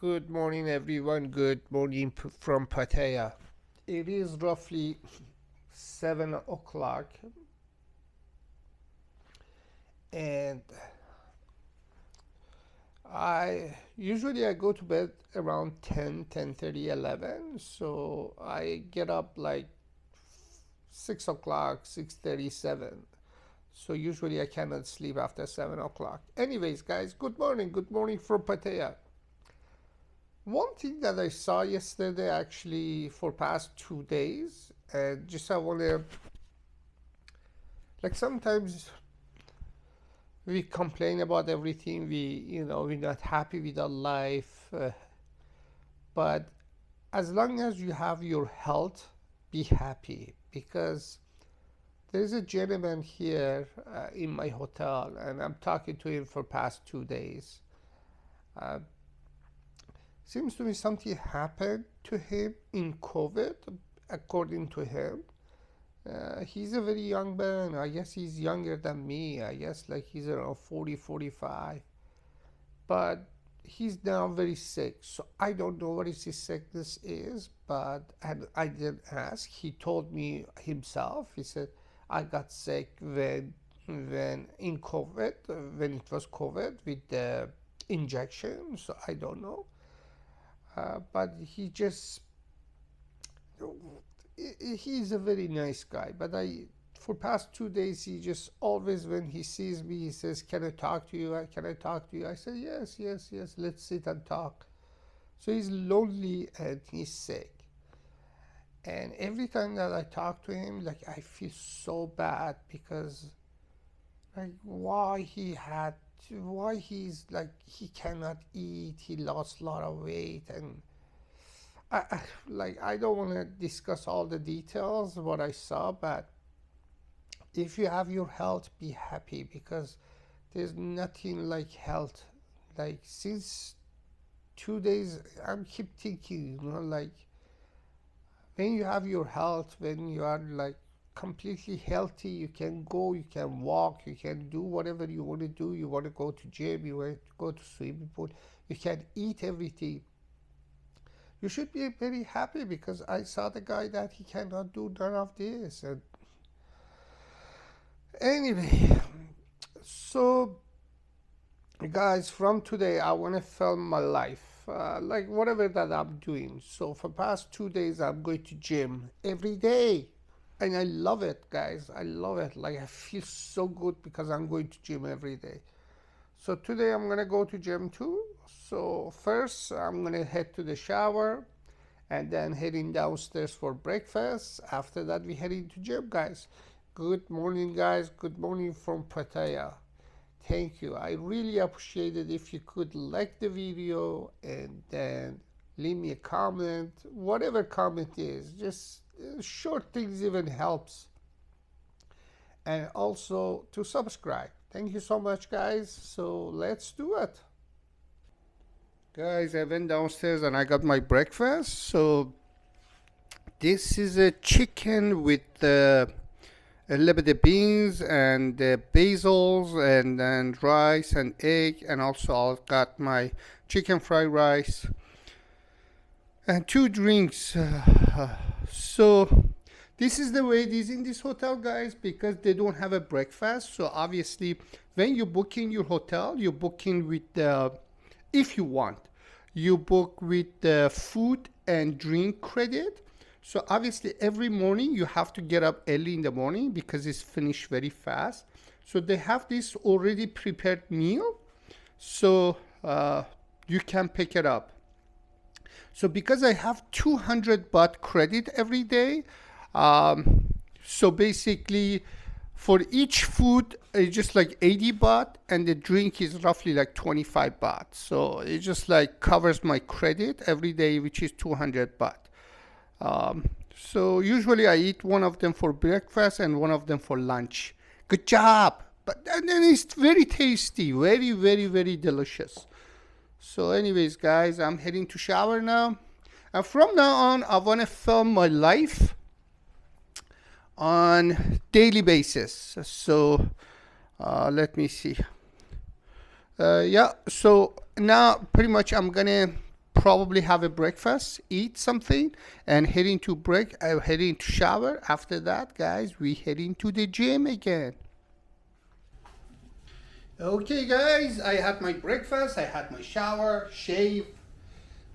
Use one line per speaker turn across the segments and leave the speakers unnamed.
Good morning, everyone. Good morning from Pattaya. It is roughly 7 o'clock, and I go to bed around 10:30, 11. So I get up like 6 o'clock, 6:37. So usually I cannot sleep after 7 o'clock. Anyways, guys, good morning. Good morning from Pattaya. One thing that I saw yesterday, actually, for past 2 days, and just I want to, like, sometimes we complain about everything. We're not happy with our life, but as long as you have your health, be happy. Because there's a gentleman here in my hotel, and I'm talking to him for past 2 days. Uh, Seems to me something happened to him in COVID, according to him. He's a very young man. I guess he's younger than me. I guess like he's around 40, 45. But he's now very sick. So I don't know what his sickness is, but and I didn't ask. He told me himself. He said, I got sick when in COVID, when it was COVID with the injection. So I don't know. But he's a very nice guy. But for past 2 days, he just always, when he sees me, he says, can I talk to you? Can I talk to you? I say, yes, yes, yes, let's sit and talk. So he's lonely and he's sick. And every time that I talk to him, like, I feel so bad because, like, why he's like, he cannot eat, he lost a lot of weight, and I don't want to discuss all the details what I saw, but if you have your health, be happy, because there's nothing like health. Like, since 2 days I'm keep thinking, like, when you have your health, when you are like completely healthy, you can go, you can walk, you can do whatever you want to do. You want to go to gym, you want to go to swimming pool, you can eat everything. You should be very happy, because I saw the guy that he cannot do none of this. And anyway, so guys, from today I want to film my life, like whatever that I'm doing. So for past 2 days I'm going to gym every day, and I love it, guys. I love it. Like, I feel so good because I'm going to gym every day. So today I'm gonna go to gym too. So first I'm gonna head to the shower, and then heading downstairs for breakfast. After that we head into gym, guys. Good morning, guys. Good morning from Pattaya. Thank you. I really appreciate it if you could like the video and then leave me a comment. Whatever comment is, just short things even helps. And also to subscribe. Thank you so much, guys. So let's do it. Guys, I went downstairs and I got my breakfast. So this is a chicken with a little bit of beans and basils, and then rice and egg, and also I got my chicken fried rice and 2 drinks. So this is the way it is in this hotel, guys, because they don't have a breakfast. So obviously, when you book in your hotel, you book in with the, if you want, you book with the food and drink credit. So obviously every morning you have to get up early in the morning because it's finished very fast. So they have this already prepared meal, so you can pick it up. So because I have 200 baht credit every day, so basically for each food it's just like 80 baht, and the drink is roughly like 25 baht. So it just like covers my credit every day, which is 200 baht. So usually I eat one of them for breakfast and one of them for lunch. Good job. But and then it's very tasty, very, very, very delicious. So anyways, guys, I'm heading to shower now. And from now on, I want to film my life on daily basis. So let me see. Yeah, so now pretty much I'm gonna probably have a breakfast, eat something, and heading to heading to shower. After that, guys, we heading to the gym again. Okay, guys, I had my breakfast, I had my shower, shave,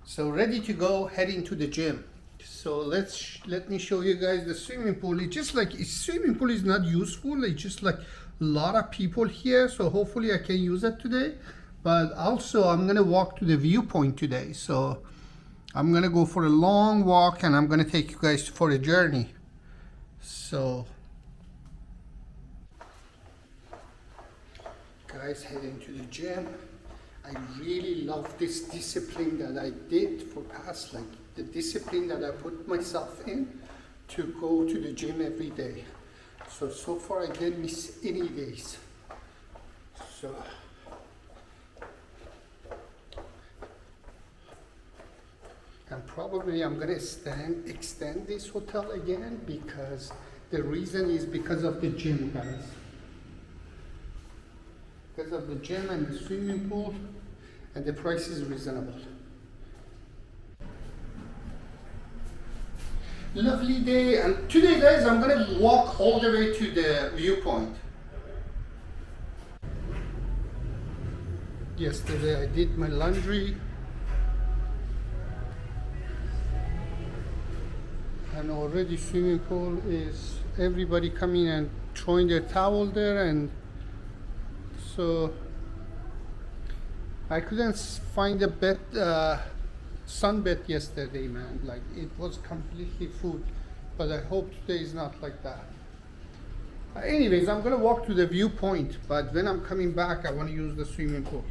so ready to go, heading to the gym. So let me show you guys the swimming pool. It's just like swimming pool is not useful. It's just like a lot of people here, so hopefully I can use it today. But also I'm gonna walk to the viewpoint today, so I'm gonna go for a long walk and I'm gonna take you guys for a journey. So guys, heading to the gym. I really love this discipline that I did for past, like the discipline that I put myself in to go to the gym every day. So far I didn't miss any days. So and probably I'm gonna extend this hotel again, because the reason is because of the gym, guys. Because of the gym and the swimming pool, and the price is reasonable. Lovely day, and today, guys, I'm gonna walk all the way to the viewpoint. Yesterday I did my laundry, and already swimming pool is everybody coming and throwing their towel there, and so I couldn't find a bed, sunbed yesterday, man. Like it was completely full, but I hope today is not like that. Anyways, I'm gonna walk to the viewpoint, but when I'm coming back, I want to use the swimming pool.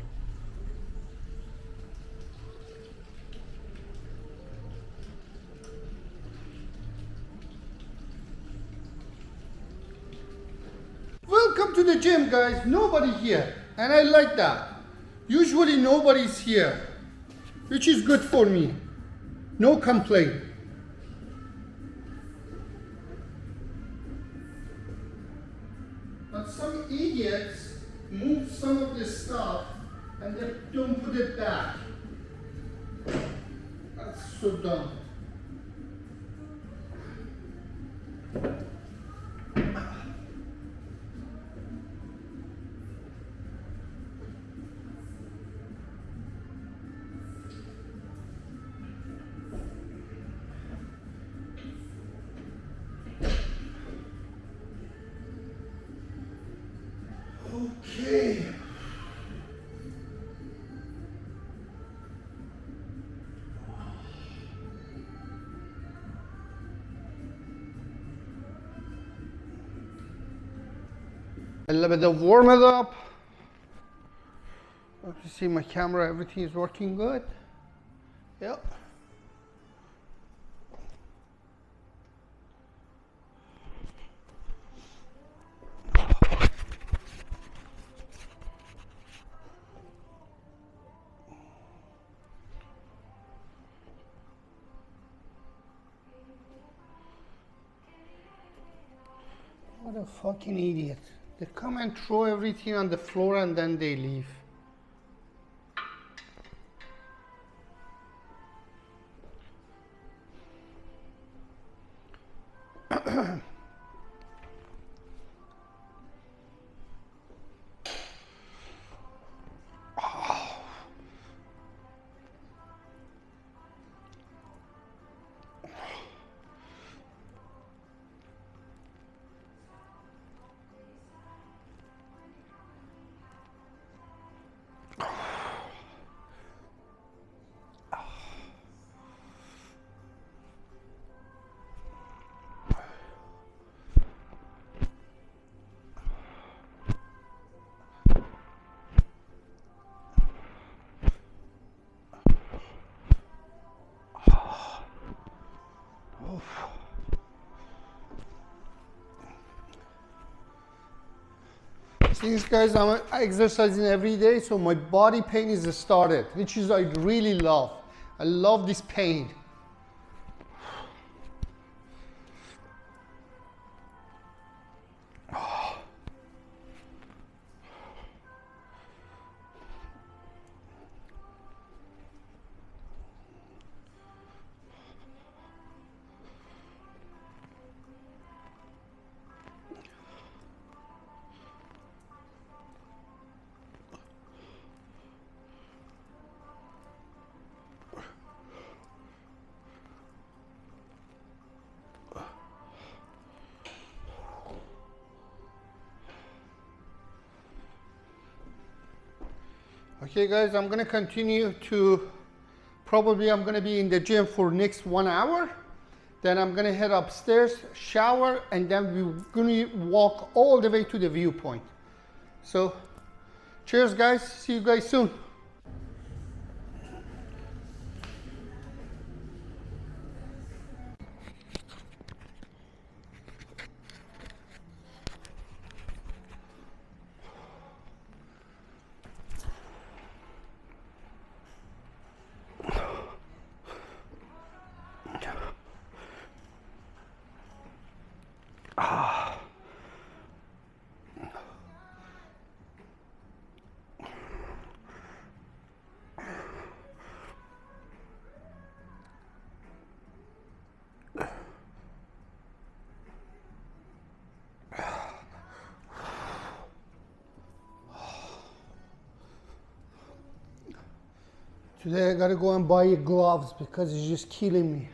Welcome to the gym, guys. Nobody here, and I like that. Usually nobody's here, which is good for me. No complaint. But some idiots move some of this stuff and they don't put it back. That's so dumb. Okay. A little bit of warm it up. You see my camera, everything is working good. Yep. What a fucking idiot. They come and throw everything on the floor and then they leave. These guys, I'm exercising every day, so my body pain is started, which is I really love. I love this pain. Okay guys, I'm gonna continue to, probably I'm gonna be in the gym for next 1 hour. Then I'm gonna head upstairs, shower, and then we're gonna walk all the way to the viewpoint. So, cheers guys, see you guys soon. Today I gotta go and buy gloves because it's just killing me.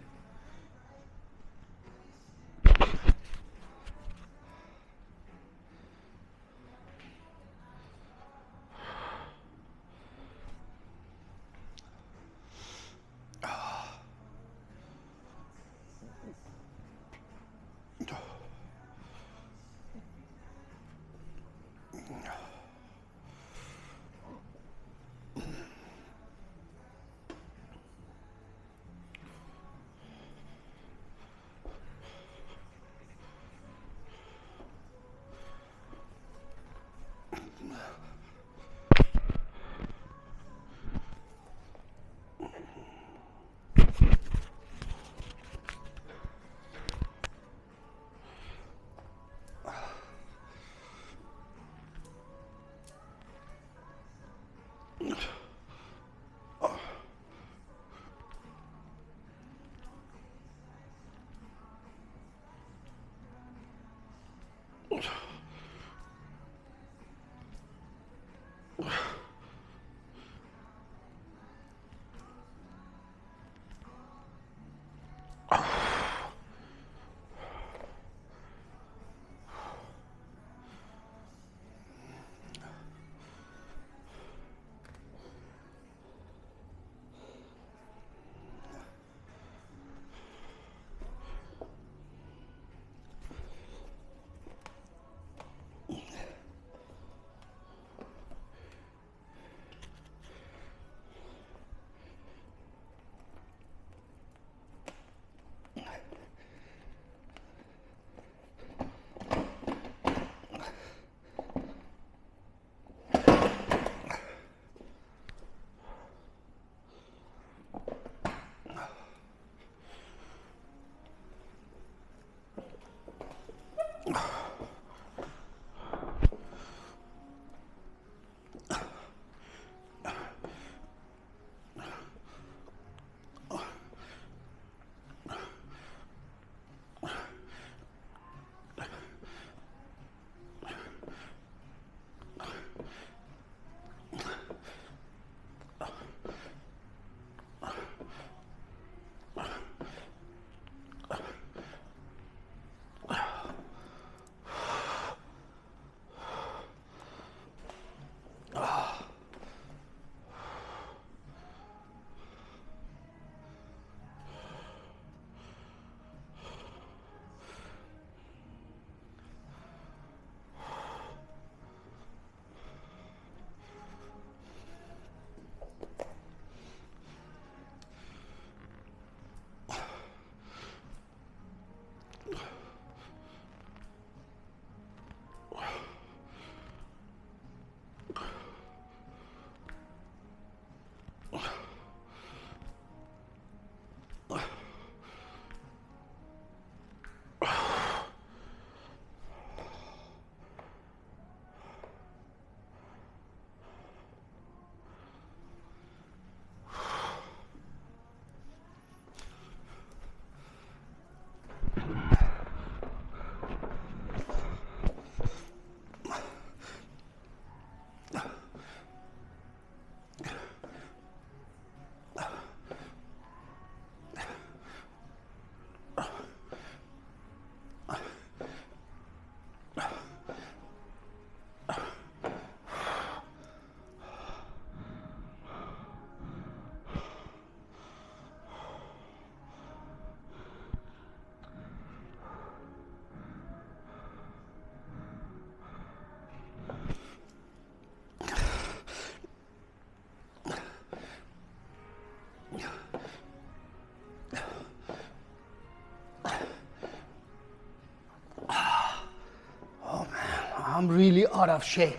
Oh man, I'm really out of shape.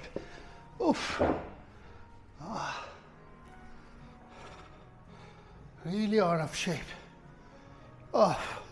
Oof. Really out of shape. Oh.